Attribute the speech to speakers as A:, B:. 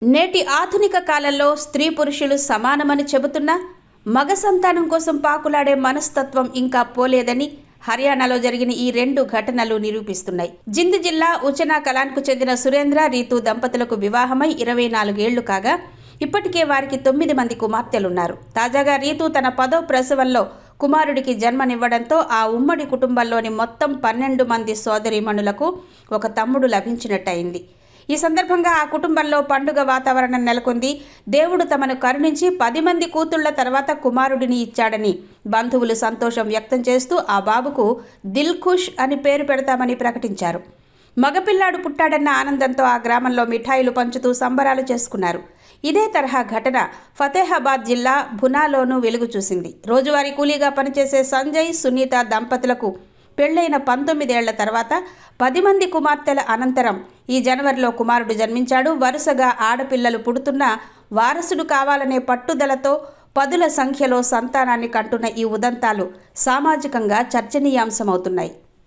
A: నేటి ఆధునిక కాలంలో స్త్రీ పురుషులు సమానమని చెబుతున్నా మగ సంతానం కోసం పాకులాడే మనస్తత్వం ఇంకా పోలేదని హర్యానాలో జరిగిన ఈ రెండు ఘటనలు నిరూపిస్తున్నాయి. జింద్ జిల్లా ఉచనా కలాన్కు చెందిన సురేంద్ర రీతు దంపతులకు వివాహమై 24 ఏళ్లు కాగా ఇప్పటికే వారికి 9 మంది కుమార్తెలున్నారు. తాజాగా రీతు తన 10వ ప్రసవంలో కుమారుడికి జన్మనివ్వడంతో ఆ ఉమ్మడి కుటుంబంలోని మొత్తం 12 మంది సోదరీమణులకు ఒక తమ్ముడు లభించినట్టయింది. ఈ సందర్భంగా ఆ కుటుంబంలో పండుగ వాతావరణం నెలకొంది. దేవుడు తమను కరుణించి 10 మంది కూతుళ్ల తర్వాత కుమారుడిని ఇచ్చాడని బంధువులు సంతోషం వ్యక్తం చేస్తూ ఆ బాబుకు దిల్ ఖుష్ అని పేరు పెడతామని ప్రకటించారు. మగపిల్లాడు పుట్టాడన్న ఆనందంతో ఆ గ్రామంలో మిఠాయిలు పంచుతూ సంబరాలు చేసుకున్నారు. ఇదే తరహా ఘటన ఫతేహాబాద్ జిల్లా భునాలోనూ వెలుగు చూసింది. రోజువారీ కూలీగా పనిచేసే సంజయ్, సునీత దంపతులకు పెళ్లైన 19 ఏళ్ల తర్వాత 10 మంది కుమార్తెల అనంతరం ఈ జనవరిలో కుమారుడు జన్మించాడు. వరుసగా ఆడపిల్లలు పుడుతున్నా వారసుడు కావాలనే పట్టుదలతో 10ల సంఖ్యలో సంతానాన్ని కంటున్న ఈ ఉదంతాలు సామాజికంగా చర్చనీయాంశమవుతున్నాయి.